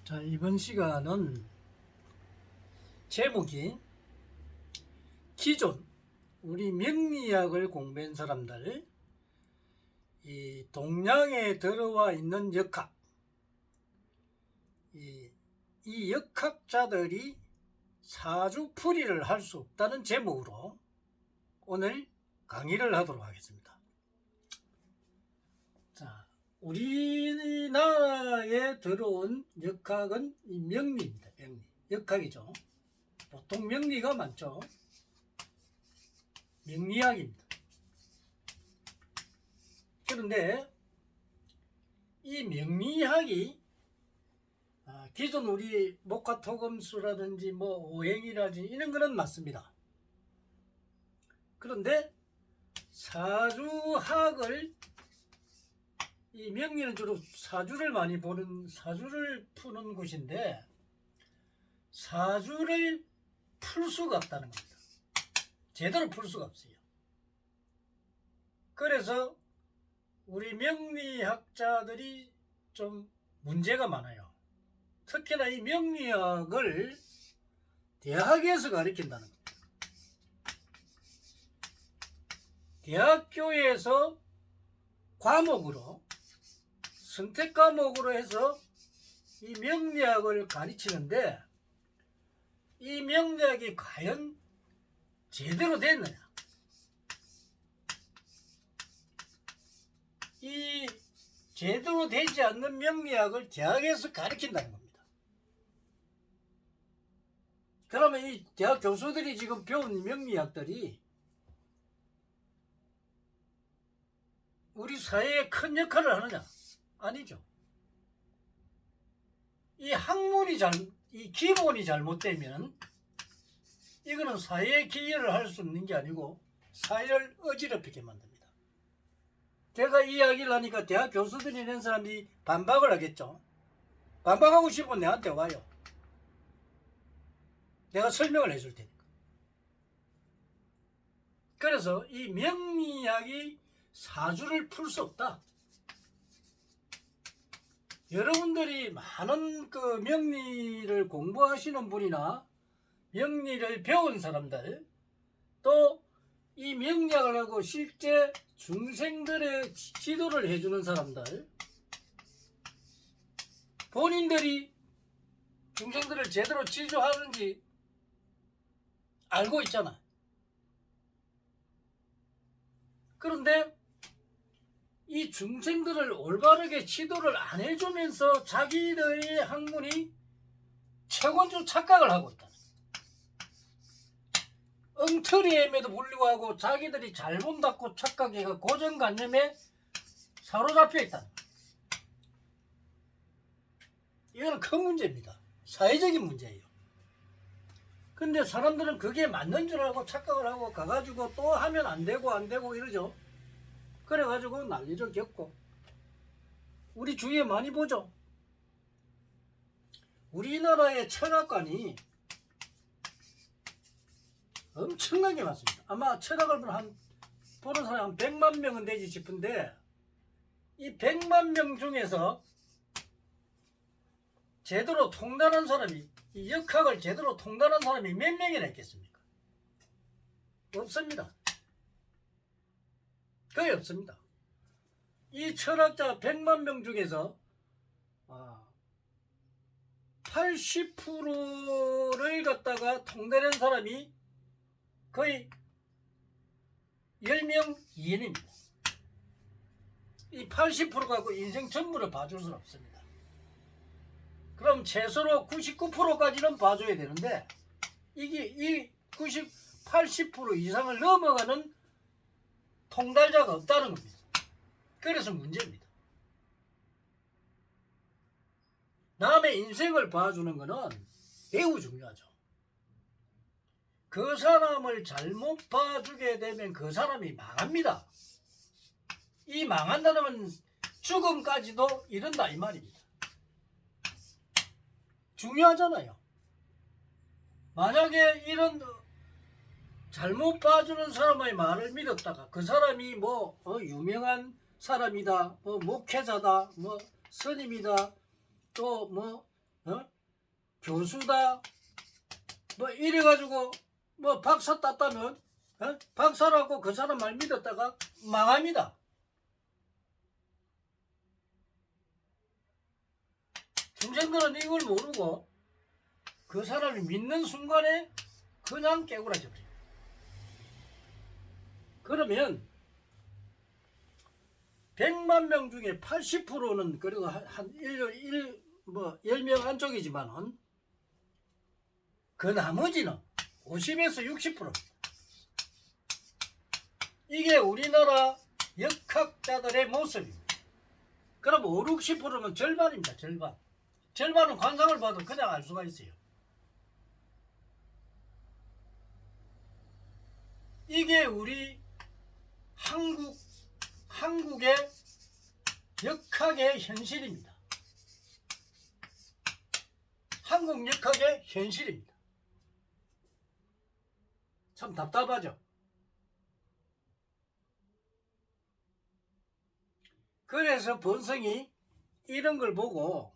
자, 이번 시간은 제목이 기존 우리 명리학을 공부한 사람들, 이 동양에 들어와 있는 역학, 이 역학자들이 사주풀이를 할 수 없다는 제목으로 오늘 강의를 하도록 하겠습니다. 자, 우리나라에 들어온 역학은 이 명리입니다. 명리. 역학이죠. 보통 명리가 많죠. 명리학입니다. 그런데 이 명리학이 기존 우리 목화토금수라든지 뭐 오행이라든지 이런 거는 맞습니다. 그런데 사주학을, 이 명리는 주로 사주를 많이 보는, 사주를 푸는 곳인데 사주를 풀 수가 없다는 겁니다. 제대로 풀 수가 없어요. 그래서 우리 명리학자들이 좀 문제가 많아요. 특히나 이 명리학을 대학에서 가르친다는 겁니다. 대학교에서 과목으로, 선택 과목으로 해서 이 명리학을 가르치는데 이 명리학이 과연 제대로 됐느냐? 이 제대로 되지 않는 명리학을 대학에서 가르친다는 겁니다. 그러면 이 대학 교수들이 지금 배운 명리학들이 우리 사회에 큰 역할을 하느냐? 아니죠. 이 학문이 이 기본이 잘못되면 이거는 사회에 기여를 할 수 있는 게 아니고 사회를 어지럽히게 만듭니다. 제가 이 이야기를 하니까 대학 교수들이 이런 사람들이 반박을 하겠죠. 반박하고 싶으면 내한테 와요. 내가 설명을 해줄 테니까. 그래서 이 명리학이 사주를 풀 수 없다. 여러분들이 많은 그 명리를 공부하시는 분이나 명리를 배운 사람들, 또 이 명리학을 하고 실제 중생들의 지도를 해주는 사람들, 본인들이 중생들을 제대로 지도하는지 알고 있잖아. 그런데 이 중생들을 올바르게 지도를 안 해주면서 자기들의 학문이 최고조 착각을 하고 있다. 엉터리임에도 불구하고 자기들이 잘 본다고 착각해서 고정관념에 사로잡혀 있다. 이거는 큰 문제입니다. 사회적인 문제예요. 근데 사람들은 그게 맞는 줄 알고 착각을 하고 가가지고 또 하면 안 되고 이러죠. 그래가지고 난리를 겪고, 우리 주위에 많이 보죠. 우리나라의 철학관이 엄청나게 많습니다. 아마 철학을 보는 사람이 한 100만 명은 되지 싶은데 이 100만 명 중에서 제대로 통달한 사람이, 이 역학을 제대로 통달한 사람이 몇 명이나 있겠습니까? 없습니다. 거의 없습니다. 이 철학자 100만 명 중에서 80%를 갖다가 통달한 사람이 거의 10명 이내입니다. 이 80% 갖고 인생 전부를 봐줄 수는 없습니다. 그럼 최소로 99%까지는 봐줘야 되는데 이게 이 80% 이상을 넘어가는 통달자가 없다는 겁니다. 그래서 문제입니다. 남의 인생을 봐주는 것은 매우 중요하죠. 그 사람을 잘못 봐주게 되면 그 사람이 망합니다. 이 망한다는 건 죽음까지도 이른다 이 말입니다. 중요하잖아요. 만약에 이런 잘못 봐주는 사람의 말을 믿었다가 그 사람이 유명한 사람이다, 목회자다, 스님이다, 또 교수다 뭐 이래가지고 뭐 박사 땄다면 박사라고 그 사람 말 믿었다가 망합니다. 중생들은 이걸 모르고 그 사람을 믿는 순간에 그냥 깨구라져 버려요. 그러면 100만 명 중에 80%는 그래도 한 10명 안쪽이지만은 그 나머지는 50에서 60%. 이게 우리나라 역학자들의 모습입니다. 그럼 5, 60%면 절반입니다. 절반. 절반은 관상을 봐도 그냥 알 수가 있어요. 이게 우리 한국의 역학의 현실입니다. 한국 역학의 현실입니다. 참 답답하죠. 그래서 본성이 이런 걸 보고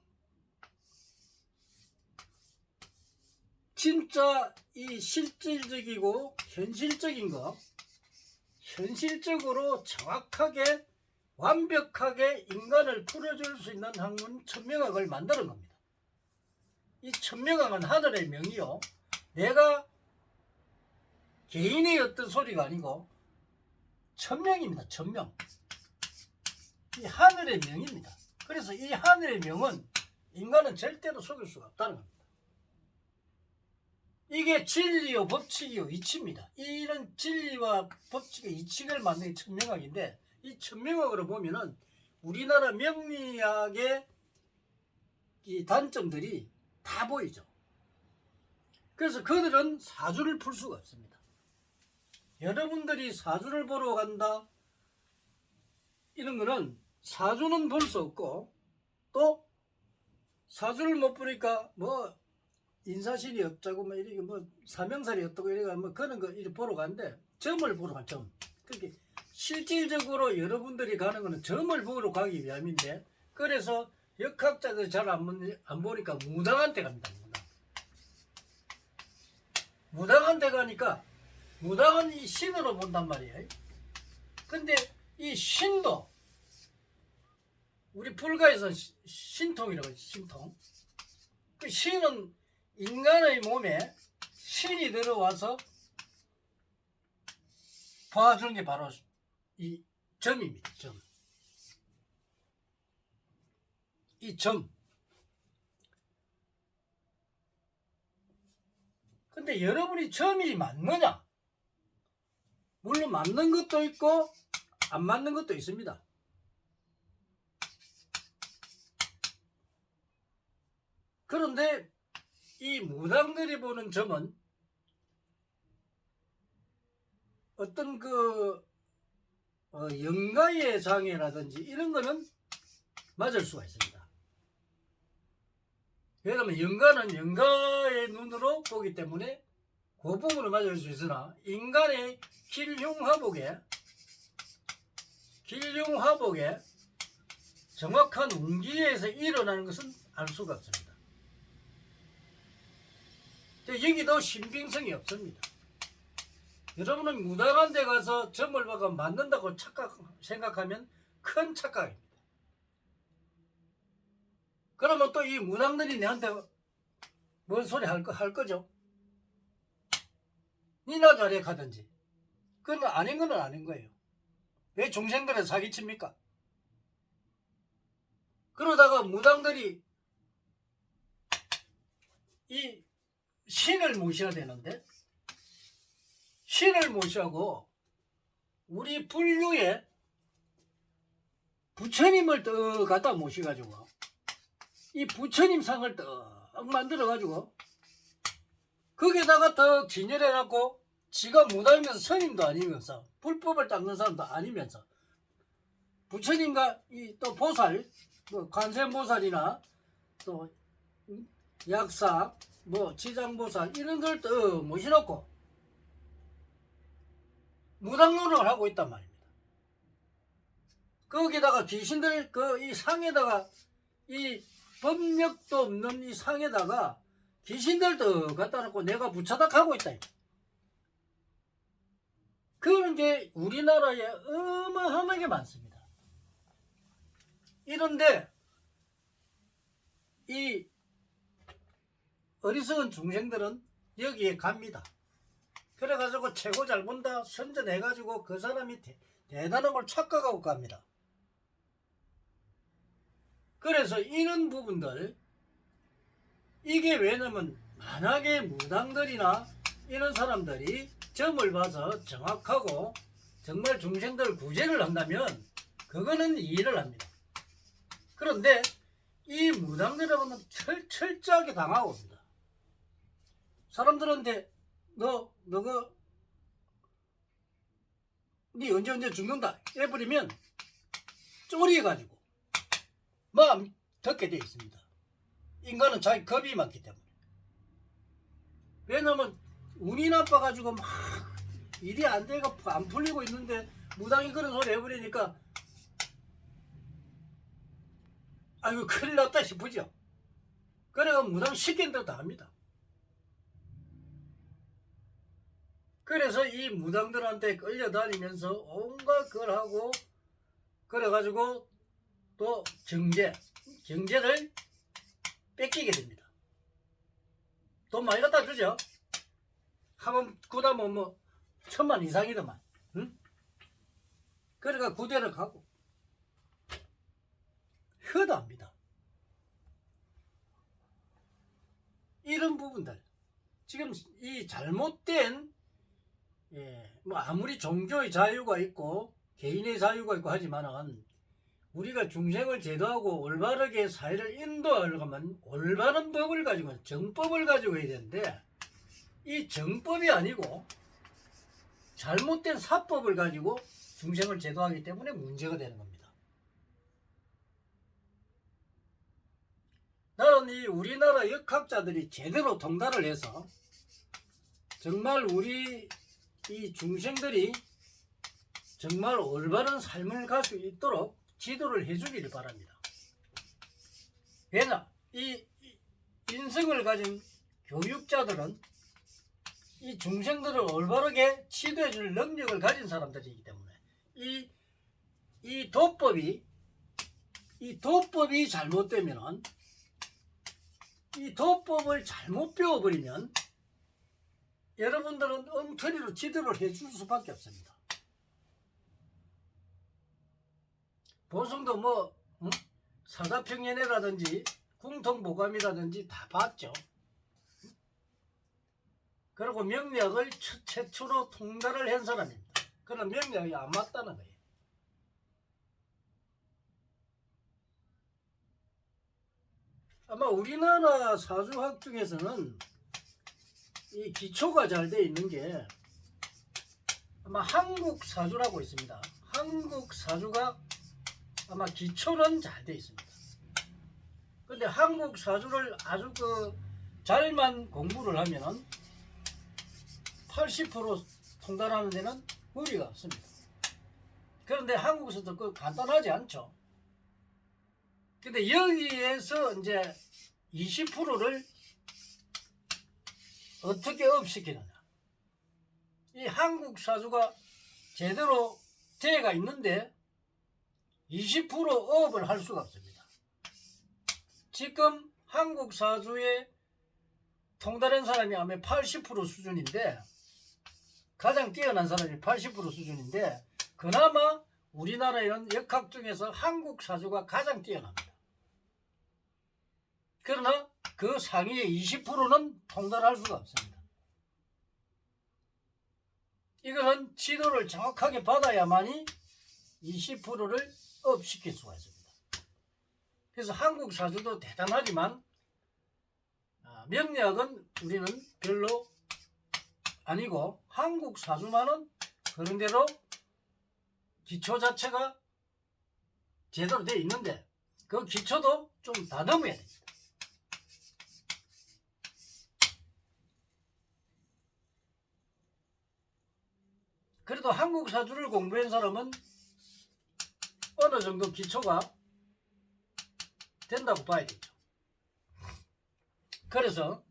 진짜 이 실질적이고 현실적인 거, 현실적으로 정확하게 완벽하게 인간을 풀어줄 수 있는 학문 천명학을 만드는 겁니다. 이 천명학은 하늘의 명이요, 내가 개인의 어떤 소리가 아니고 천명입니다. 천명. 이 하늘의 명입니다. 그래서 이 하늘의 명은 인간은 절대로 속일 수가 없다는 겁니다. 이게 진리요 법칙이요 이치입니다. 이런 진리와 법칙의 이치를 만든 게 천명학인데, 이 천명학으로 보면은 우리나라 명리학의 이 단점들이 다 보이죠. 그래서 그들은 사주를 풀 수가 없습니다. 여러분들이 사주를 보러 간다 이런 거는 사주는 볼 수 없고, 또 사주를 못 보니까 뭐 인사신이 없자고 뭐 이렇게 뭐 사명살이 없다고 이래가 뭐 그런 거 이렇게 보러 가는데, 점을 보러 간 점. 그렇게 실질적으로 여러분들이 가는 거는 점을 보러 가기 위함인데, 그래서 역학자들 잘 안 보니까 무당한테 갑니다. 무당한테 가니까 무당은 이 신으로 본단 말이에요. 근데 이 신도 우리 불가에서 신통이라고 해요. 신통. 그 신은 인간의 몸에 신이 들어와서 봐주는 게 바로 이 점입니다. 점. 이 점. 근데 여러분이 점이 맞느냐? 물론 맞는 것도 있고 안 맞는 것도 있습니다. 그런데 이 무당들이 보는 점은 어떤 영가의 장애라든지 이런 거는 맞을 수가 있습니다. 왜냐하면 영가는 영가의 눈으로 보기 때문에 그 부분을 맞을 수 있으나, 인간의 길흉화복에 정확한 운기에서 일어나는 것은 알 수가 없습니다. 여기도 신빙성이 없습니다. 여러분은 무당한 데 가서 점을 봐가 맞는다고 생각하면 큰 착각입니다. 그러면 또 이 무당들이 내한테 뭔 소리 할 거죠? 니나 잘해 가든지. 그건 아닌 건 아닌 거예요. 왜 중생들을 사기칩니까? 그러다가 무당들이 이 신을 모셔야 되는데, 신을 모셔고 우리 불교에 부처님을 떡 갖다 모셔가지고 이 부처님 상을 떡 만들어가지고 거기에다가 떡 진열해갖고 지가 무당이면서 스님도 아니면서 불법을 닦는 사람도 아니면서 부처님과 이 또 보살, 뭐 관세음보살이나 또 약사, 뭐 지장보살 이런 걸 또 모셔놓고 무당 노릇을 하고 있단 말입니다. 거기다가 귀신들 이 상에다가 이 법력도 없는 이 상에다가 귀신들도 갖다 놓고 내가 부처닥하고 있다. 그런 게 우리나라에 어마어마하게 많습니다. 이런데 이 어리석은 중생들은 여기에 갑니다. 그래가지고 최고 잘 본다 선전해가지고 그 사람이 대단한 걸 착각하고 갑니다. 그래서 이런 부분들, 이게 왜냐면 만약에 무당들이나 이런 사람들이 점을 봐서 정확하고 정말 중생들 구제를 한다면 그거는 이해를 합니다. 그런데 이 무당들하고는 철저하게 당하고 옵니다. 사람들한테 니 언제 죽는다 해버리면 쪼리해가지고 마음 듣게 되어 있습니다. 인간은 자기 겁이 많기 때문에. 왜냐면 운이 나빠가지고 막 일이 안 되고 안 풀리고 있는데 무당이 그런 소리 해버리니까 아이고 큰일 났다 싶으죠. 그래가 무당 시킨 대로 다 합니다. 그래서 이 무당들한테 끌려다니면서 온갖 걸 하고 그래가지고 또 경제를 뺏기게 됩니다. 돈 많이 갖다 주죠. 한번 구다면 뭐 1000만 이상이더만. 응? 그러니까 구대를 가고 효도합니다. 이런 부분들 지금 이 잘못된 뭐 아무리 종교의 자유가 있고 개인의 자유가 있고 하지만은 우리가 중생을 제도하고 올바르게 사회를 인도하려면 올바른 법을 가지고 정법을 가지고 해야 되는데 이 정법이 아니고 잘못된 사법을 가지고 중생을 제도하기 때문에 문제가 되는 겁니다. 나는 이 우리나라 역학자들이 제대로 통달을 해서 정말 우리 이 중생들이 정말 올바른 삶을 갈 수 있도록 지도를 해주기를 바랍니다. 왜냐? 이 인성을 가진 교육자들은 이 중생들을 올바르게 지도해줄 능력을 가진 사람들이기 때문에 이 도법이 잘못되면 이 도법을 잘못 배워버리면 여러분들은 엉터리로 지도를 해줄 수밖에 없습니다. 보성도 뭐 사자평연회라든지 궁통보감이라든지 다 봤죠. 그리고 명리학을 최초로 통달을 한 사람입니다. 그런 명리학이 안 맞다는 거예요. 아마 우리나라 사주학 중에서는 이 기초가 잘 돼 있는 게 아마 한국 사주라고 있습니다. 한국 사주가 아마 기초는 잘 돼 있습니다. 근데 한국 사주를 아주 잘만 공부를 하면은 80% 통달하는 데는 무리가 없습니다. 그런데 한국에서도 그 간단하지 않죠. 근데 여기에서 이제 20%를 어떻게 업시키느냐. 이 한국 사주가 제대로 되어가 있는데 20% 업을 할 수가 없습니다. 지금 한국 사주에 통달한 사람이 아마 80% 수준인데 가장 뛰어난 사람이 80% 수준인데 그나마 우리나라에는 역학 중에서 한국 사주가 가장 뛰어납니다. 그러나 그 상위의 20%는 통달할 수가 없습니다. 이것은 지도를 정확하게 받아야만이 20%를 업시킬 수가 있습니다. 그래서 한국 사주도 대단하지만 명리학은 우리는 별로 아니고 한국 사주만은 그런대로 기초 자체가 제대로 되어 있는데 그 기초도 좀 다듬어야 됩니다. 그래도 한국 사주를 공부한 사람은 어느 정도 기초가 된다고 봐야 되죠. 그래서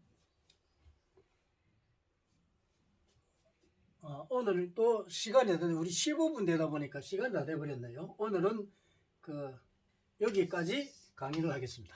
오늘 또 시간이 우리 15분 되다 보니까 시간이 다 돼버렸네요. 오늘은 여기까지 강의를 하겠습니다.